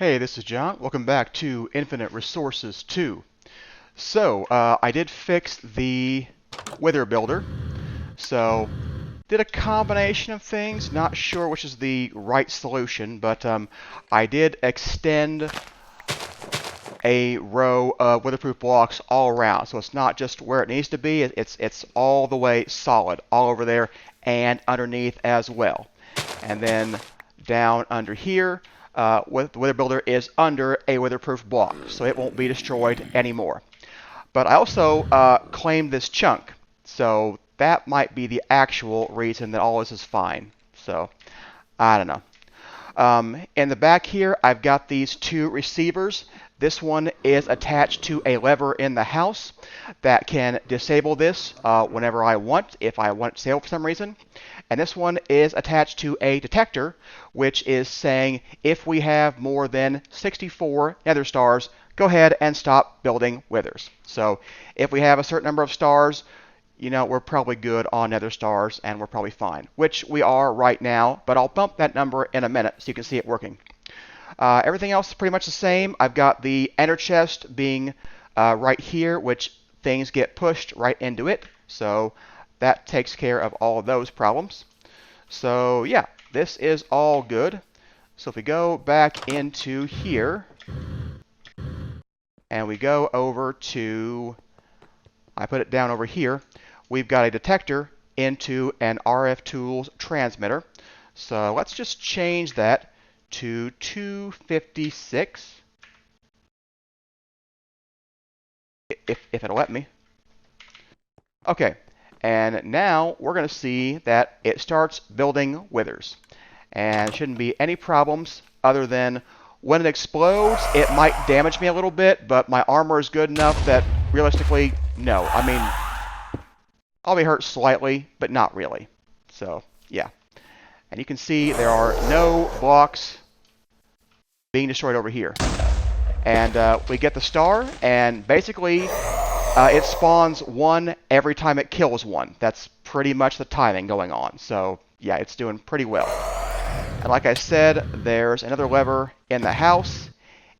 Hey, this is John. Welcome back to Infinite Resources 2. So, I did fix the Wither Builder. So, did a combination of things. Not sure which is the right solution, but I did extend a row of weatherproof blocks all around. So it's not just where it needs to be. It's all the way solid, all over there and underneath as well. And then down under here, the Wither Builder is under a weatherproof block, so it won't be destroyed anymore. But I also claimed this chunk, so that might be the actual reason that all this is fine. So, I don't know. In the back here, I've got these two receivers. This one is attached to a lever in the house that can disable this whenever I want, if I want it disabled for some reason. And this one is attached to a detector, which is saying if we have more than 64 nether stars, go ahead and stop building withers. So if we have a certain number of stars, we're probably good on nether stars and we're probably fine, which we are right now, but I'll bump that number in a minute so you can see it working. Everything else is pretty much the same. I've got the ender chest being right here, which things get pushed right into it. So that takes care of all of those problems. So yeah, this is all good. So if we go back into here, and we go over to, I put it down over here, we've got a detector into an RF Tools transmitter. So let's just change that to 256, if it'll let me. Okay, and now we're going to see that it starts building withers. And shouldn't be any problems other than when it explodes, it might damage me a little bit, but my armor is good enough that realistically, no. I mean, I'll be hurt slightly, but not really. So, yeah. And you can see there are no blocks being destroyed over here. And we get the star, and basically it spawns one every time it kills one. That's pretty much the timing going on. So, yeah, it's doing pretty well. And like I said, there's another lever in the house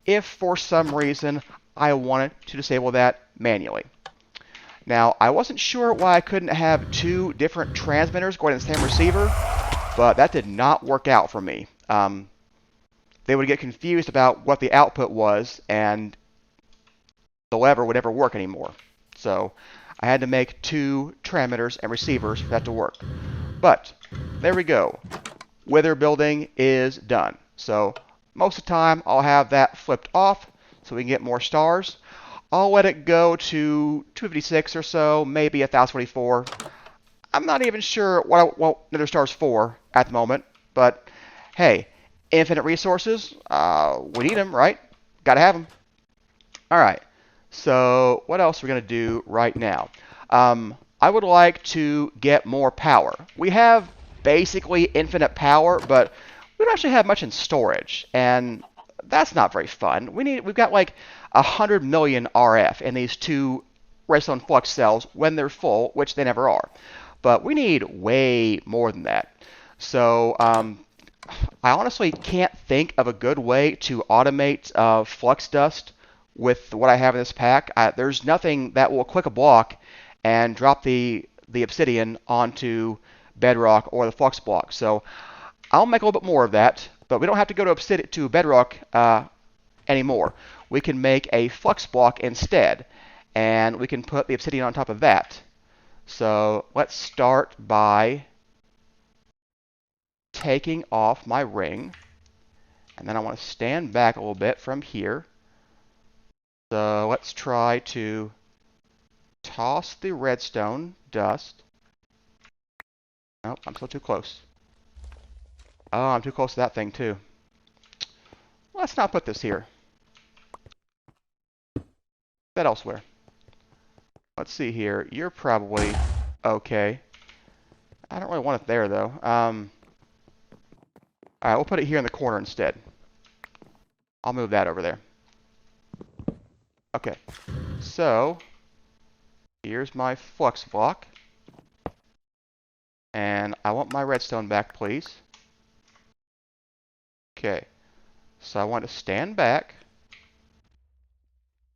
if for some reason I wanted to disable that manually. Now, I wasn't sure why I couldn't have two different transmitters going in the same receiver, but that did not work out for me. They would get confused about what the output was, and the lever would never work anymore. So I had to make two transmitters and receivers for that to work. But there we go. Wither building is done. So most of the time I'll have that flipped off so we can get more stars. I'll let it go to 256 or so, maybe 1024. I'm not even sure what I want nether stars for at the moment, but hey, infinite resources, we need them, right? Gotta have them. Alright, so what else are we going to do right now? I would like to get more power. We have basically infinite power, but we don't actually have much in storage, and that's not very fun. We've got like 100 million RF in these two redstone flux cells when they're full, which they never are. But we need way more than that. So I honestly can't think of a good way to automate flux dust with what I have in this pack. There's nothing that will click a block and drop the obsidian onto Bedrock or the flux block. So I'll make a little bit more of that, but we don't have to go to Bedrock anymore. We can make a flux block instead, and we can put the obsidian on top of that. So let's start by taking off my ring, and then I want to stand back a little bit from here. So let's try to toss the redstone dust. Nope, I'm still too close. Oh, I'm too close to that thing too. Let's not put this here. Put that elsewhere. Let's see here. You're probably okay. I don't really want it there though. Alright, we'll put it here in the corner instead. I'll move that over there. Okay, so here's my flux block. And I want my redstone back, please. Okay, So I want to stand back.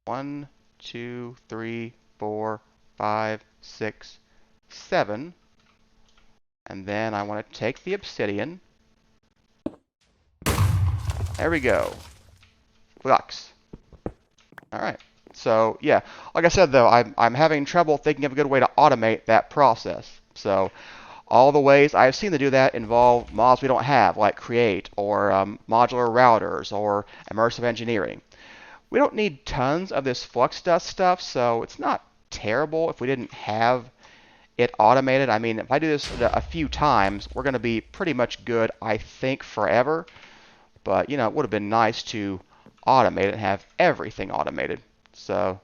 1, 2, 3, 4, 5, 6, 7. And then I want to take the obsidian. There we go. Flux. Alright. So, yeah. Like I said, though, I'm having trouble thinking of a good way to automate that process. So, all the ways I've seen to do that involve mods we don't have, like Create, or modular routers, or immersive engineering. We don't need tons of this flux dust stuff, so it's not terrible if we didn't have it automated. I mean, if I do this a few times, we're going to be pretty much good, I think, forever. But, you know, it would have been nice to automate it and have everything automated. So,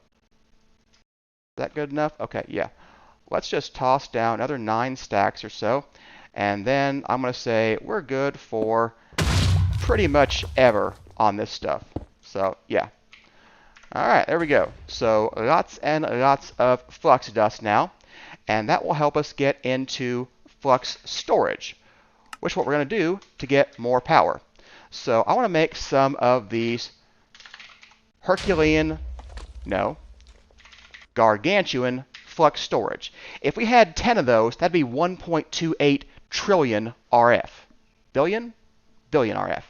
is that good enough? Okay, yeah. Let's just toss down another 9 stacks or so. And then I'm going to say we're good for pretty much ever on this stuff. So, yeah. Alright, there we go. So, lots and lots of flux dust now. And that will help us get into flux storage, which is what we're going to do to get more power. So I want to make some of these Herculean, no, Gargantuan flux storage. If we had 10 of those, that'd be 1.28 trillion RF. Billion? Billion RF.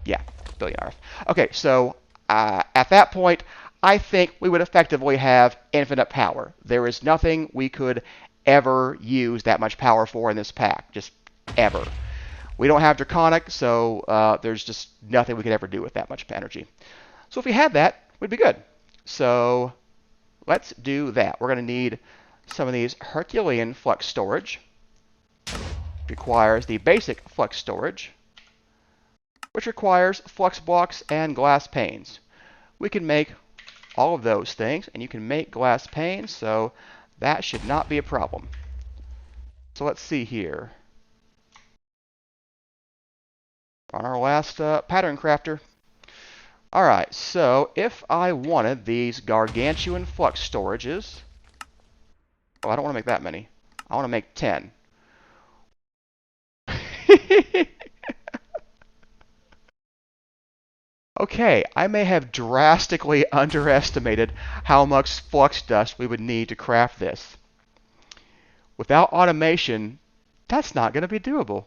Yeah, billion RF. Okay, so at that point, I think we would effectively have infinite power. There is nothing we could ever use that much power for in this pack. Just ever. We don't have Draconic, so there's just nothing we could ever do with that much energy. So if we had that, we'd be good. So let's do that. We're going to need some of these Herculean flux storage. Requires the basic flux storage, which requires flux blocks and glass panes. We can make all of those things, and you can make glass panes, so that should not be a problem. So let's see here. On our last pattern crafter. Alright, so if I wanted these Gargantuan flux storages, oh, I don't want to make that many. I want to make 10. Okay, I may have drastically underestimated how much flux dust we would need to craft this. Without automation, that's not going to be doable.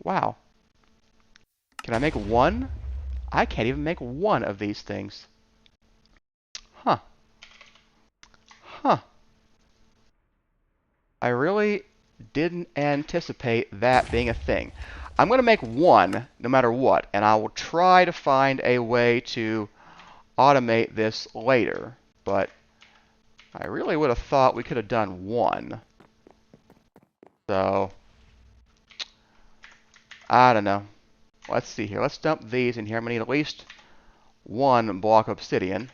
Wow. Can I make one? I can't even make one of these things. Huh. Huh. I really didn't anticipate that being a thing. I'm going to make one no matter what, and I will try to find a way to automate this later, but I really would have thought we could have done one. So, I don't know. Let's see here. Let's dump these in here. I'm going to need at least one block of obsidian.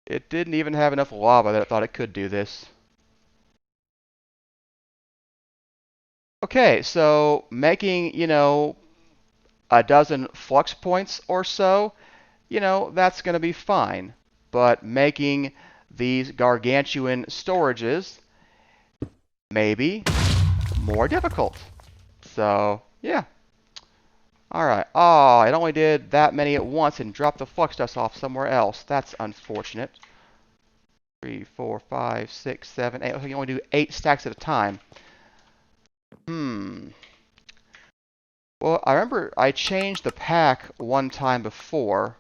It didn't even have enough lava that I thought it could do this. Okay, so making, you know, a dozen flux points or so, you know, that's going to be fine. But making these Gargantuan storages maybe more difficult. So, yeah. Alright. Oh, it only did that many at once and dropped the flux dust off somewhere else. That's unfortunate. 3, 4, 5, 6, 7, 8. Looks like you only do 8 stacks at a time. Well, I remember I changed the pack one time before.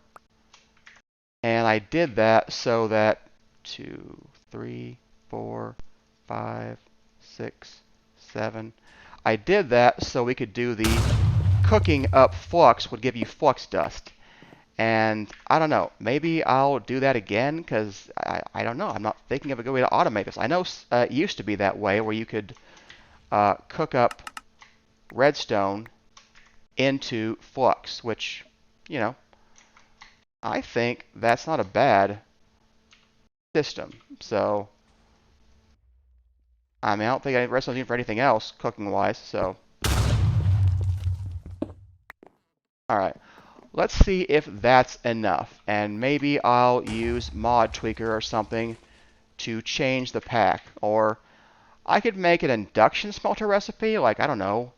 And I did that so that 2, 3, 4, 5, 6, 7. I did that so we could do the cooking up flux would give you flux dust. And I don't know, maybe I'll do that again because I don't know. I'm not thinking of a good way to automate this. I know it used to be that way where you could cook up redstone into flux, which, you know, I think that's not a bad system. So, I mean, I don't think I redstone's used for anything else cooking-wise, so. Alright, let's see if that's enough. And maybe I'll use Mod Tweaker or something to change the pack. Or I could make an induction smelter recipe, like, I don't know,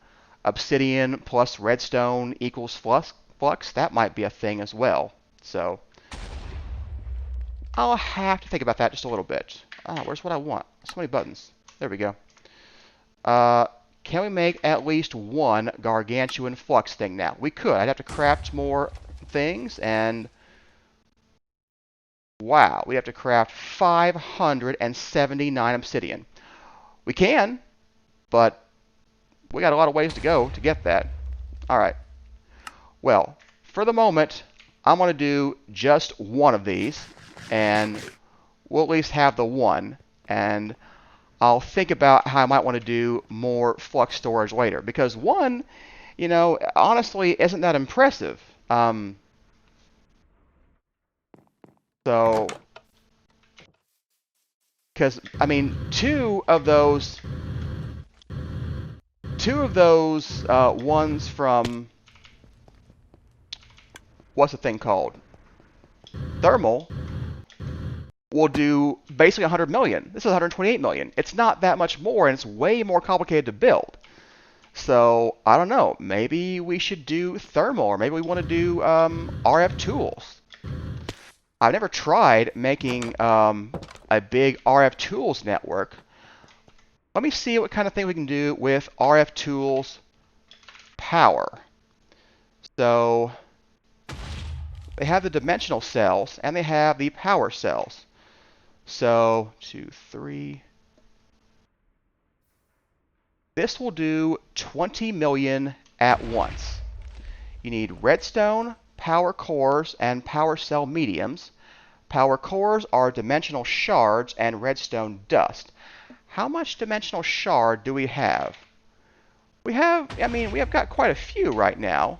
obsidian plus redstone equals flux, that might be a thing as well. So I'll have to think about that just a little bit. Where's what I want? So many buttons. There we go. Can we make at least one gargantuan flux thing now? We could. I'd have to craft more things, and wow, we have to craft 579 obsidian. We can, but we got a lot of ways to go to get that. All right. Well, for the moment, I'm going to do just one of these, and we'll at least have the one, and I'll think about how I might want to do more flux storage later, because one, you know, honestly isn't that impressive. So, because, I mean, two of those ones from, what's the thing called? Thermal, will do basically 100 million. This is 128 million. It's not that much more, and it's way more complicated to build. So, I don't know. Maybe we should do thermal, or maybe we want to do RF tools. I've never tried making a big RF tools network. Let me see what kind of thing we can do with RF tools power. So, they have the dimensional cells, and they have the power cells. So, 2, 3. This will do 20 million at once. You need redstone, power cores, and power cell mediums. Power cores are dimensional shards and redstone dust. How much dimensional shard do we have? We have got quite a few right now.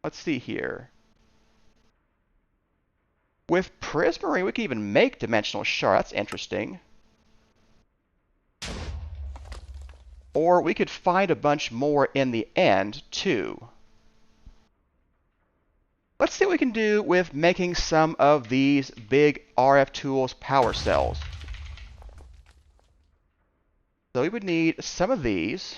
Let's see here. With Prismarine, we can even make dimensional shard. That's interesting. Or we could find a bunch more in the end, too. Let's see what we can do with making some of these big RF tools power cells. So we would need some of these.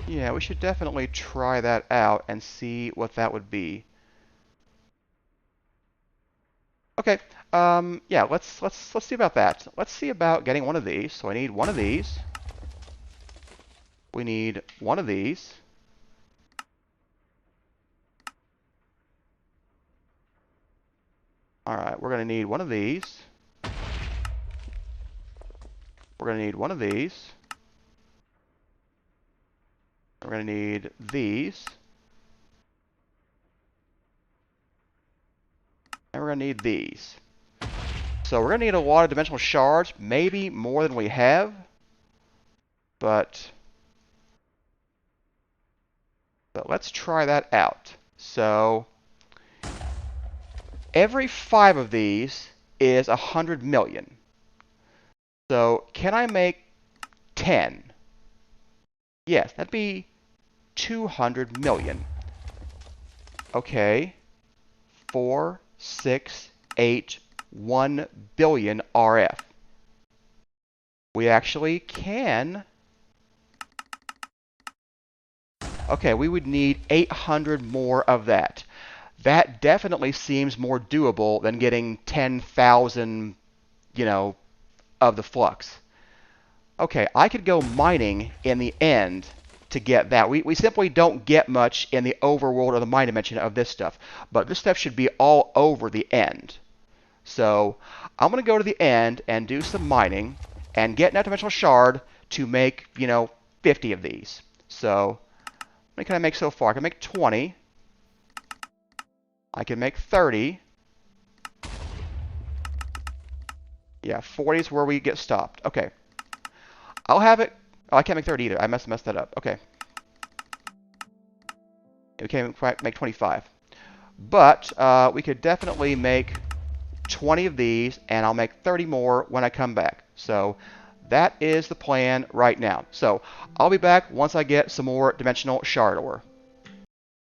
Yeah, we should definitely try that out and see what that would be. Okay, yeah, let's see about that. Let's see about getting one of these. So I need one of these. We need one of these. All right, we're going to need one of these. We're going to need one of these. We're going to need these. And we're going to need these. So we're going to need a lot of dimensional shards, maybe more than we have. But let's try that out. So every 5 of these is 100 million. So can I make 10? Yes, that'd be 200 million. Okay. 4, 6, 8, 1 billion RF. We actually can. Okay, we would need 800 more of that. That definitely seems more doable than getting 10,000, you know, of the flux. Okay, I could go mining in the end to get that. We simply don't get much in the overworld or the mine dimension of this stuff. But this stuff should be all over the end. So I'm going to go to the end and do some mining and get enough dimensional shard to make, 50 of these. So how many can I make so far? I can make 20. I can make 30. Yeah, 40 is where we get stopped. Okay. I'll have it. Oh, I can't make 30 either. I messed that up. Okay. We can't make 25. But we could definitely make 20 of these, and I'll make 30 more when I come back. So that is the plan right now. So I'll be back once I get some more dimensional shard ore.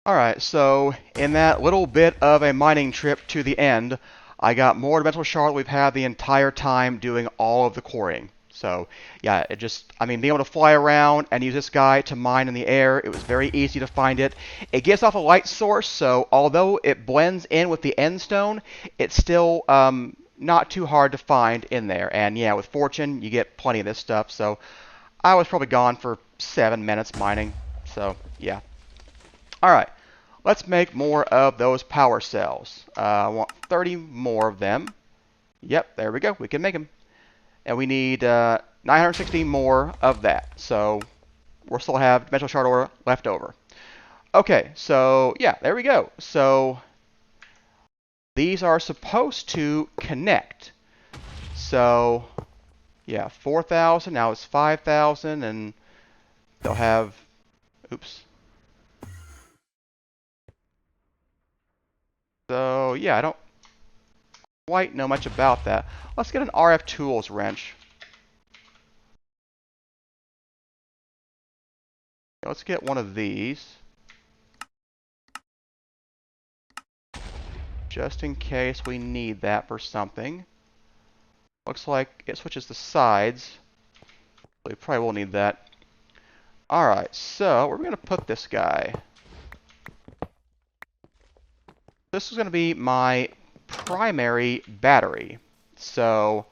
Alright, so in that little bit of a mining trip to the end, I got more dimensional shard we've had the entire time doing all of the quarrying. So yeah, it just, I mean, being able to fly around and use this guy to mine in the air, it was very easy to find it. It gives off a light source, so although it blends in with the end stone, it's still not too hard to find in there. And yeah, with Fortune, you get plenty of this stuff. So I was probably gone for 7 minutes mining. So yeah. All right, let's make more of those power cells. I want 30 more of them. Yep, there we go. We can make them. And we need 960 more of that. So we'll still have dimensional shard ore left over. Okay, so yeah, there we go. So these are supposed to connect. So yeah, 4,000. Now it's 5,000, and they'll have. Oops. So yeah, I don't quite know much about that. Let's get an RF tools wrench. Let's get one of these. Just in case we need that for something. Looks like it switches the sides. We probably will need that. Alright, so we're going to put this guy. This is going to be my primary battery. So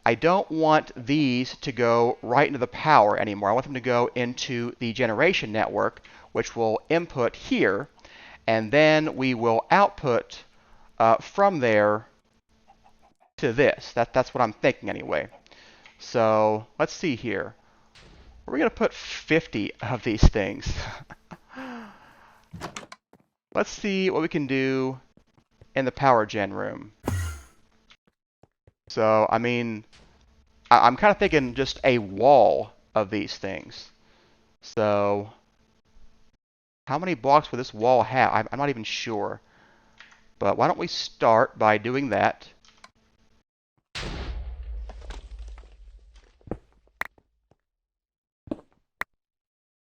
I don't want these to go right into the power anymore. I want them to go into the generation network, which will input here, and then we will output from there to this. That's what I'm thinking anyway. So let's see here. We're going to put 50 of these things. Let's see what we can do in the power gen room. So, I mean, I'm kind of thinking just a wall of these things. So, how many blocks would this wall have? I'm not even sure. But why don't we start by doing that.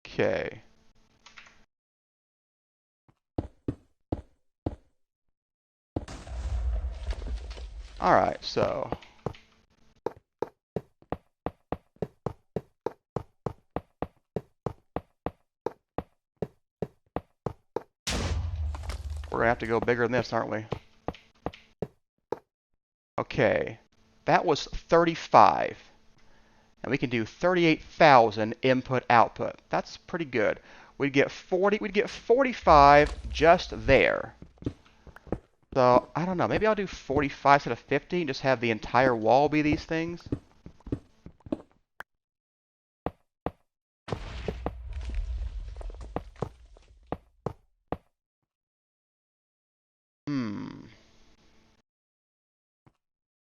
Okay. Alright, so we're going to have to go bigger than this, aren't we? Okay, that was 35. And we can do 38,000 input-output. That's pretty good. We'd get 45 just there. So, I don't know, maybe I'll do 45 instead of 50 and just have the entire wall be these things.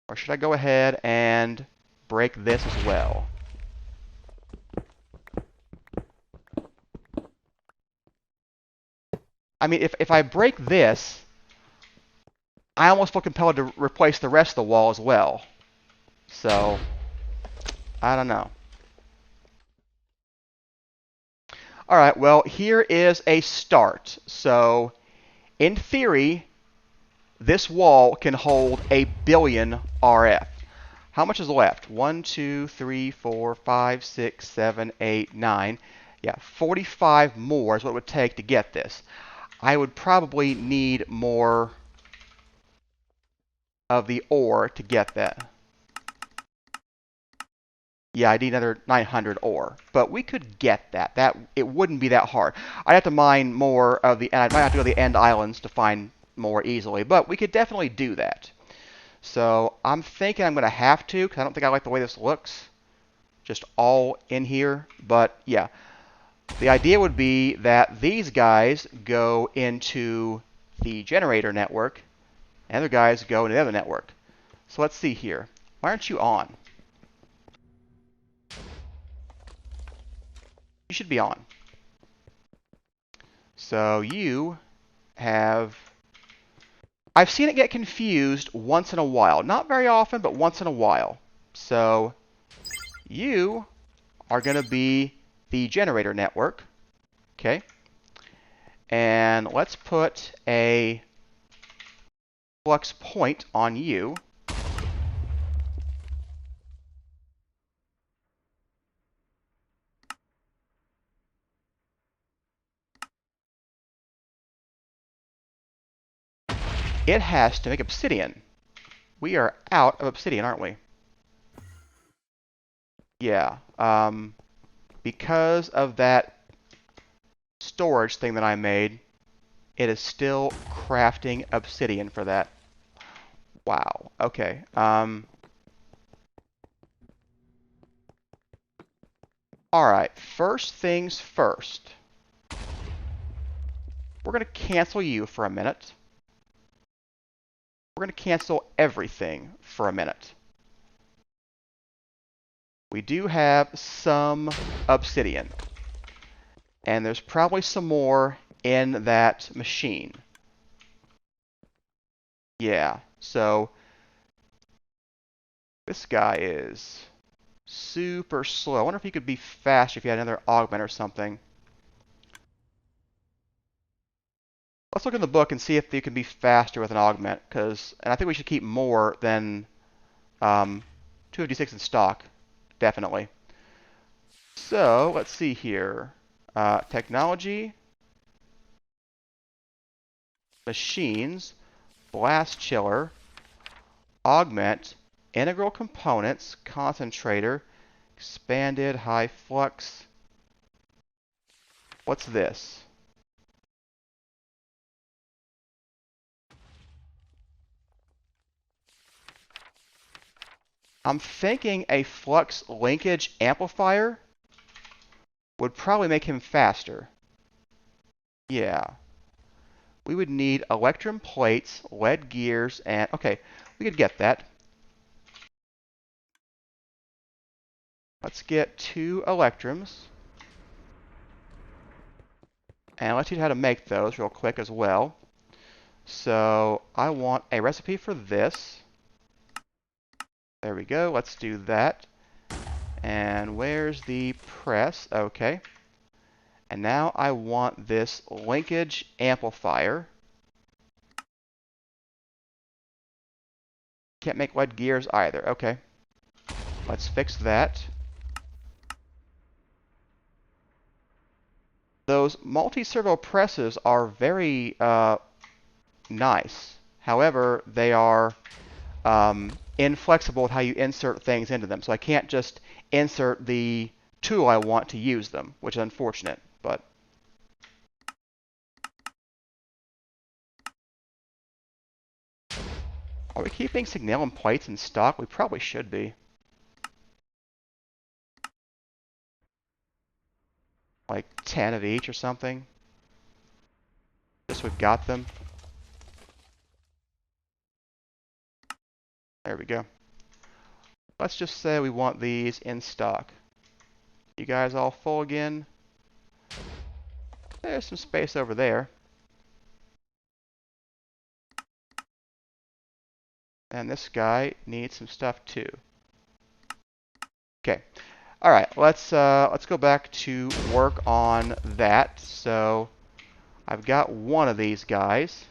Or should I go ahead and break this as well? I mean, if I break this, I almost feel compelled to replace the rest of the wall as well. So, I don't know. Alright, well, here is a start. So, in theory, this wall can hold 1 billion RF. How much is left? 1, 2, 3, 4, 5, 6, 7, 8, 9. Yeah, 45 more is what it would take to get this. I would probably need more of the ore to get that. Yeah, I need another 900 ore, but we could get that. It wouldn't be that hard. I'd have to mine more of the, and I might have to go to the end islands to find more easily, but we could definitely do that. So I'm thinking I'm going to have to, because I don't think I like the way this looks. Just all in here, but yeah. The idea would be that these guys go into the generator network, and other guys go into the other network. So let's see here. Why aren't you on? You should be on. So you have... I've seen it get confused once in a while. Not very often, but once in a while. So you are going to be the generator network. Okay. And let's put a flux point on you. It has to make obsidian. We are out of obsidian, aren't we? Yeah. Because of that storage thing that I made, it is still crafting obsidian for that. Wow. Okay. Alright. First things first. We're going to cancel you for a minute. We're going to cancel everything for a minute. We do have some obsidian. And there's probably some more in that machine. Yeah, so this guy is super slow. I wonder if he could be faster if you had another augment or something. Let's look in the book and see if you can be faster with an augment, and I think we should keep more than 256 in stock, definitely. So let's see here. Technology, machines, blast chiller, augment, integral components, concentrator, expanded high flux. What's this? I'm thinking a flux linkage amplifier would probably make him faster. Yeah. We would need electrum plates, lead gears, and okay, we could get that. Let's get 2 electrums. And let's teach you how to make those real quick as well. So I want a recipe for this. There we go. Let's do that. And where's the press? Okay. And now I want this linkage amplifier. Can't make lead gears either. Okay. Let's fix that. Those multi-servo presses are very nice. However, they are inflexible with how you insert things into them. So I can't just insert the tool I want to use them, which is unfortunate. But are we keeping signalum plates in stock? We probably should be. Like 10 of each or something. Just we've got them. There we go. Let's just say we want these in stock. You guys all full again? There's some space over there. And this guy needs some stuff too. Okay. All right. Let's go back to work on that. So I've got one of these guys.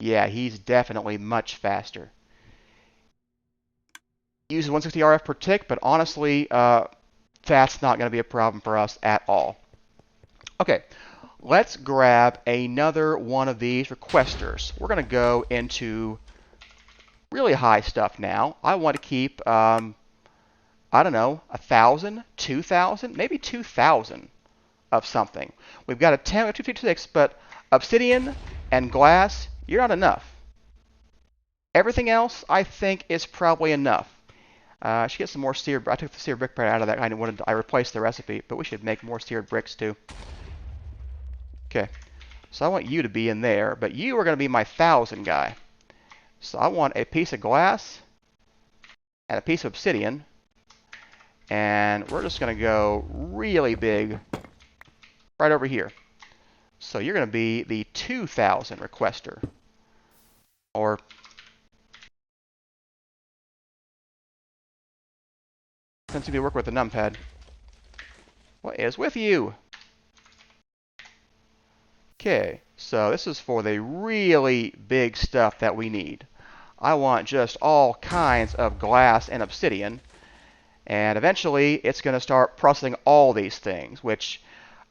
Yeah, he's definitely much faster. Uses 160 RF per tick, but honestly, that's not going to be a problem for us at all. Okay, let's grab another one of these requesters. We're going to go into really high stuff now. I want to keep, I don't know, 1,000, 2,000, maybe 2,000 of something. We've got a 10 of 256, but obsidian and glass, you're not enough. Everything else, I think, is probably enough. I should get some more seared. I took the seared brick part out of that. I replaced the recipe, but we should make more seared bricks too. Okay, so I want you to be in there, but you are going to be my 1,000 guy. So I want a piece of glass and a piece of obsidian, and we're just going to go really big right over here. So you're going to be the 2,000 requester, or since you be working with the numpad. What is with you? Okay, so this is for the really big stuff that we need. I want just all kinds of glass and obsidian, and eventually it's going to start processing all these things, which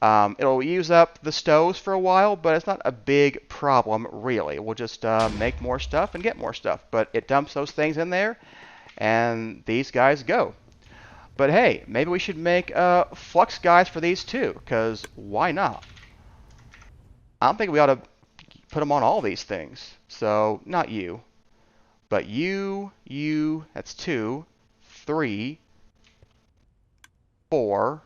it'll use up the stoves for a while, but it's not a big problem really. We'll just make more stuff and get more stuff, but it dumps those things in there, and these guys go. But hey, maybe we should make flux guys for these too, because why not? I don't think we ought to put them on all these things. So, not you. But you, that's 2, 3, 4.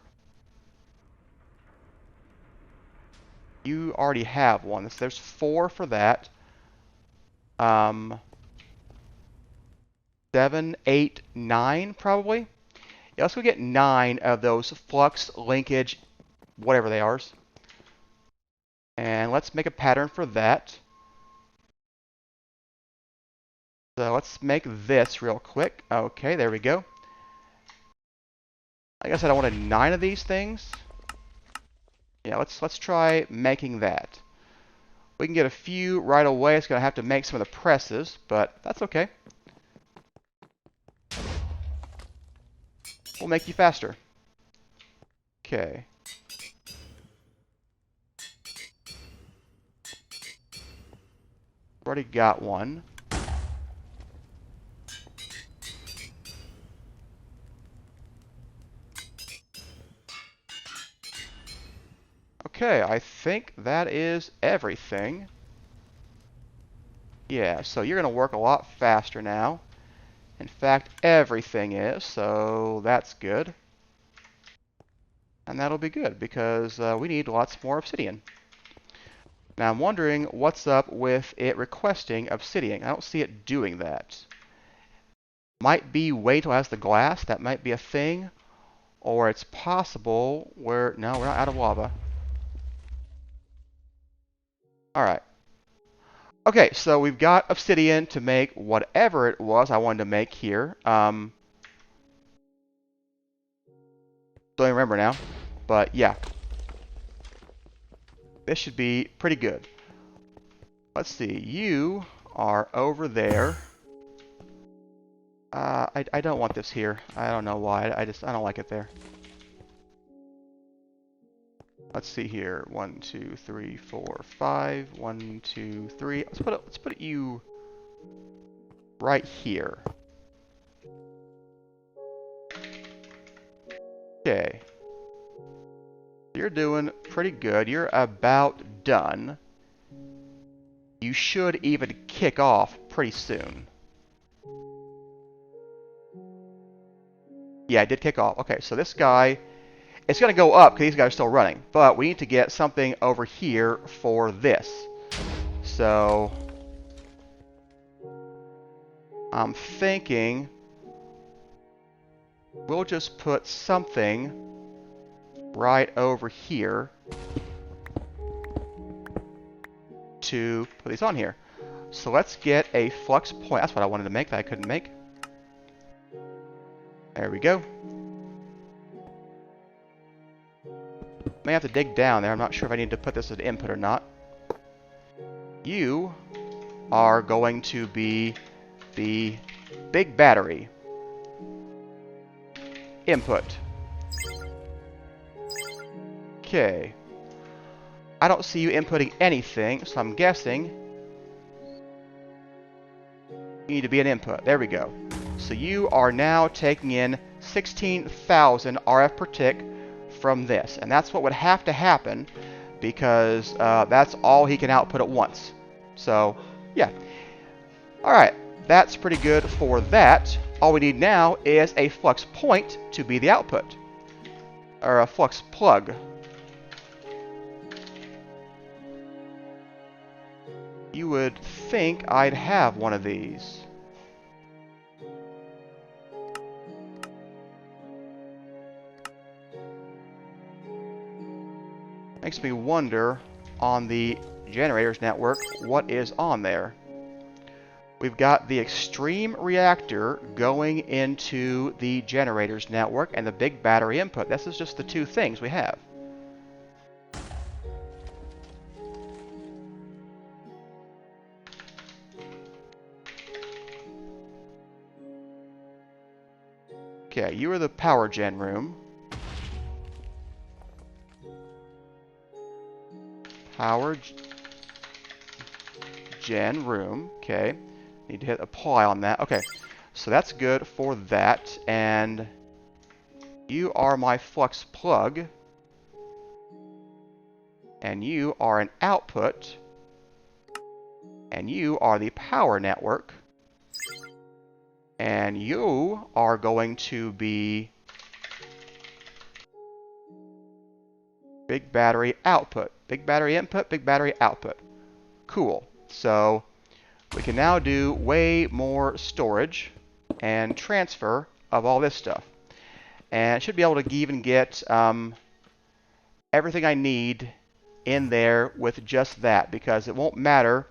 You already have one. So there's 4 for that. 7, 8, 9 probably. Yeah, let's go get 9 of those flux linkage, whatever they are. And let's make a pattern for that. So let's make this real quick. Okay, there we go. Like I said, I wanted 9 of these things. Yeah, let's try making that. We can get a few right away. It's going to have to make some of the presses, but that's okay. We'll make you faster. Okay. Already got one. Okay, I think that is everything. Yeah, so you're going to work a lot faster now. In fact, everything is, so that's good. And that'll be good, because we need lots more obsidian. Now I'm wondering what's up with it requesting obsidian. I don't see it doing that. Might be wait till it has the glass, that might be a thing. Or it's possible we're not out of lava. Alright. Okay, so we've got obsidian to make whatever it was I wanted to make here. Don't even remember now. But yeah. This should be pretty good. Let's see. You are over there. I don't want this here. I don't know why. I don't like it there. Let's see here. 1, 2, 3, 4, 5. 1, 2, 3. Let's put you right here. Okay. You're doing pretty good. You're about done. You should even kick off pretty soon. Yeah, I did kick off. Okay, so this guy, it's going to go up because these guys are still running. But we need to get something over here for this. So I'm thinking we'll just put something right over here to put these on here. So let's get a flux point. That's what I wanted to make that I couldn't make. There we go. May have to dig down there. I'm not sure if I need to put this as input or not. You are going to be the big battery. Input. Okay. I don't see you inputting anything, so I'm guessing you need to be an input. There we go. So you are now taking in 16,000 RF per tick from this. And that's what would have to happen because that's all he can output at once. So, yeah. Alright, that's pretty good for that. All we need now is a flux point to be the output. Or a flux plug. You would think I'd have one of these. Makes me wonder on the generators network what is on there. We've got the extreme reactor going into the generators network and the big battery input. This is just the two things we have. Okay, you are the power gen room. Power gen room. Okay. Need to hit apply on that. Okay. So that's good for that. And you are my flux plug. And you are an output. And you are the power network. And you are going to be big battery output. Big battery input, big battery output. Cool. So we can now do way more storage and transfer of all this stuff. And I should be able to even get everything I need in there with just that, because it won't matter.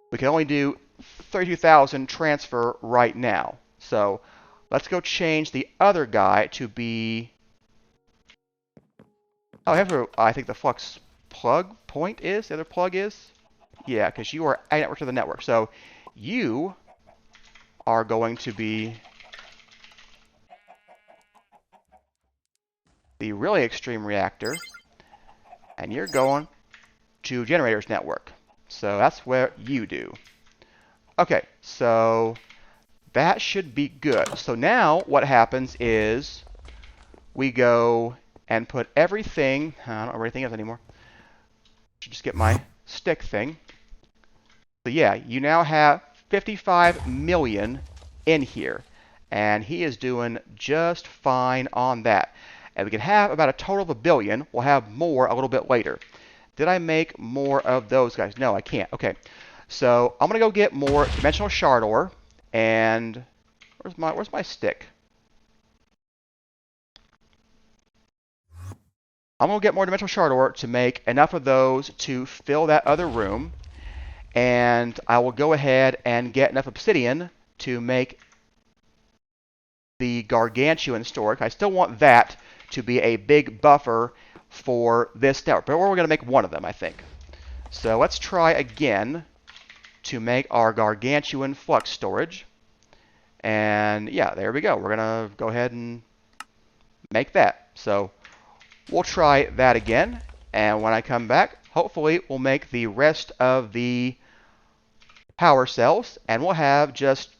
We can only do 32,000 transfer right now. So let's go change the other guy to be... Oh, I think the flux plug point is, the other plug is? Yeah, because you are a network to the network. So you are going to be the really extreme reactor, and you're going to generators network. So that's where you do. Okay, so that should be good. So now what happens is we go and put everything, I don't know where everything is anymore. Should just get my stick thing. So yeah, you now have 55 million in here, and he is doing just fine on that. And we can have about a total of 1 billion. We'll have more a little bit later. Did I make more of those guys? No, I can't. Okay, so I'm gonna go get more dimensional shard ore. And where's my stick? I'm gonna get more dimensional shard ore to make enough of those to fill that other room. And I will go ahead and get enough obsidian to make the Gargantuan storage. I still want that to be a big buffer for this network, but we're going to make one of them, I think. So let's try again to make our Gargantuan flux storage. And yeah, there we go. We're going to go ahead and make that. So we'll try that again. And when I come back, hopefully we'll make the rest of the power cells, and we'll have just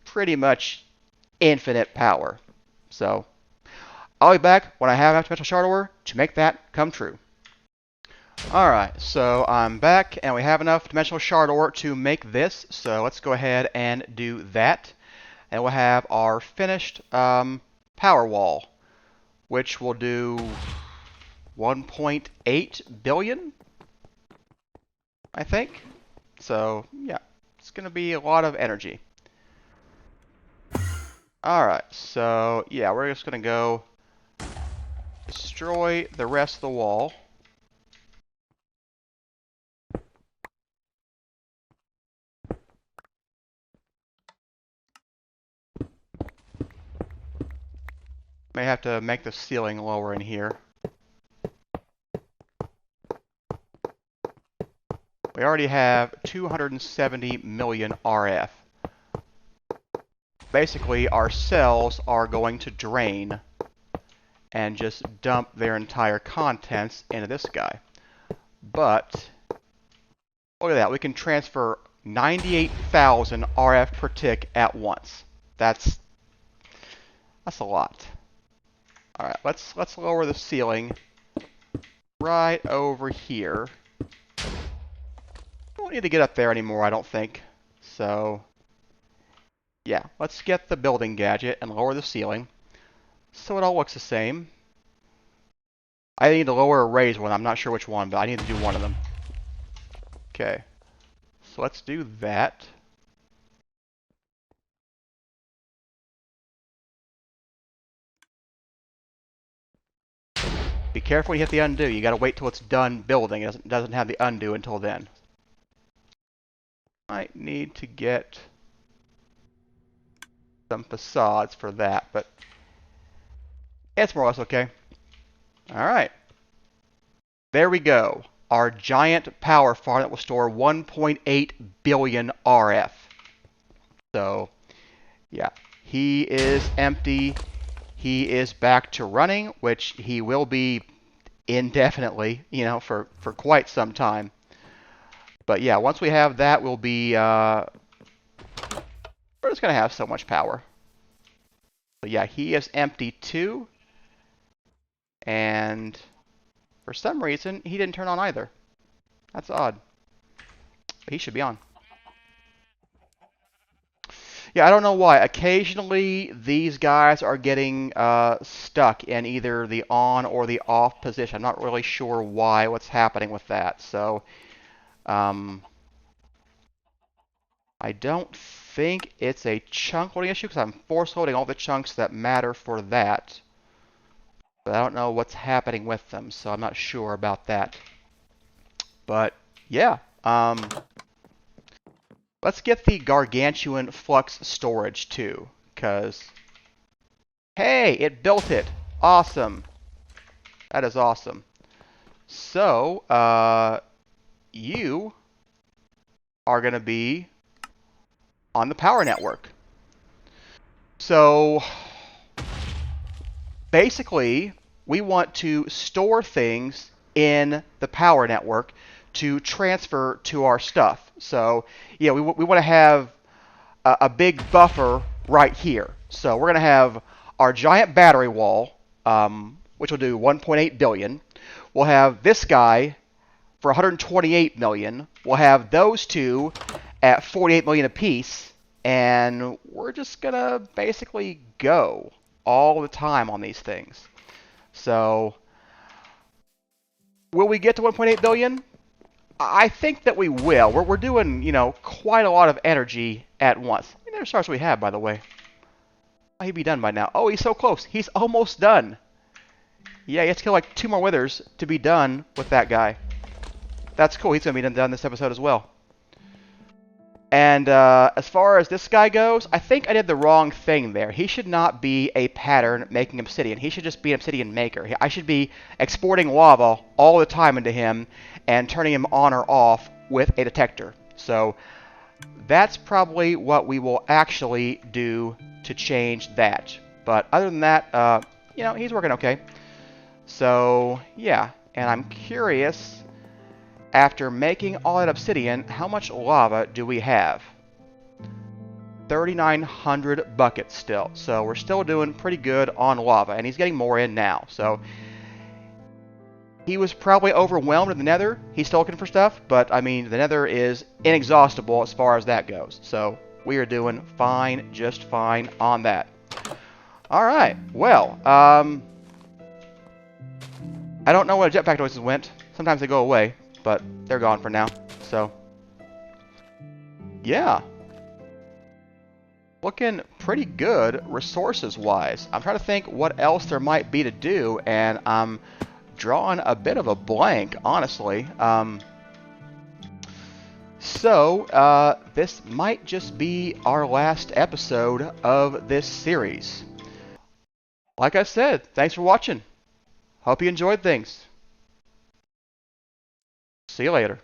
pretty much infinite power. So I'll be back when I have enough dimensional shard ore to make that come true. Alright, so I'm back, and we have enough dimensional shard ore to make this, so let's go ahead and do that. And we'll have our finished power wall, which will do 1.8 billion, I think. So yeah, it's going to be a lot of energy. Alright, so yeah, we're just going to go destroy the rest of the wall. May have to make the ceiling lower in here. We already have 270 million RF. Basically, our cells are going to drain and just dump their entire contents into this guy. But look at that, we can transfer 98,000 RF per tick at once. That's a lot. All right, let's lower the ceiling right over here. Don't need to get up there anymore, I don't think. So yeah, let's get the building gadget and lower the ceiling so it all looks the same. I need to lower or raise one. I'm not sure which one, but I need to do one of them. Okay, so let's do that. Be careful when you hit the undo. You gotta wait till it's done building. It doesn't have the undo until then. Might need to get some facades for that, but it's more or less okay. Alright. There we go. Our giant power farm that will store 1.8 billion RF. So, yeah. He is empty. He is back to running, which he will be indefinitely, for quite some time. But yeah, once we have that, we'll be, we're just going to have so much power. But yeah, he is empty too. And for some reason, he didn't turn on either. That's odd. But he should be on. Yeah, I don't know why. Occasionally, these guys are getting stuck in either the on or the off position. I'm not really sure why, what's happening with that. So, I don't think it's a chunk loading issue because I'm force loading all the chunks that matter for that. But I don't know what's happening with them, so I'm not sure about that. But, yeah. Let's get the Gargantuan Flux storage too, because, hey, it built it. Awesome. That is awesome. So, you are going to be on the power network. So, basically, we want to store things in the power network to transfer to our stuff. So, yeah, we want to have a big buffer right here. So we're going to have our giant battery wall, which will do 1.8 billion. We'll have this guy for 128 million. We'll have those two at 48 million apiece. And we're just going to basically go all the time on these things. So will we get to 1.8 billion? I think that we will. We're doing, quite a lot of energy at once. There's the stars we have, by the way. He'd be done by now. Oh, he's so close. He's almost done. Yeah, he has to kill like 2 more withers to be done with that guy. That's cool. He's going to be done this episode as well. And as far as this guy goes, I think I did the wrong thing there. He should not be a pattern making obsidian. He should just be an obsidian maker. I should be exporting lava all the time into him and turning him on or off with a detector. So that's probably what we will actually do to change that. But other than that, he's working okay. So yeah, and I'm curious, after making all that obsidian, how much lava do we have? 3,900 buckets still. So we're still doing pretty good on lava, and he's getting more in now. So he was probably overwhelmed in the Nether. He's still looking for stuff, but I mean, the Nether is inexhaustible as far as that goes. So we are doing fine, just fine on that. All right, well, I don't know where jetpack noises went. Sometimes they go away, but they're gone for now. So, yeah. Looking pretty good resources-wise. I'm trying to think what else there might be to do, and I'm drawing a bit of a blank, honestly. So, this might just be our last episode of this series. Like I said, thanks for watching. Hope you enjoyed things. See you later.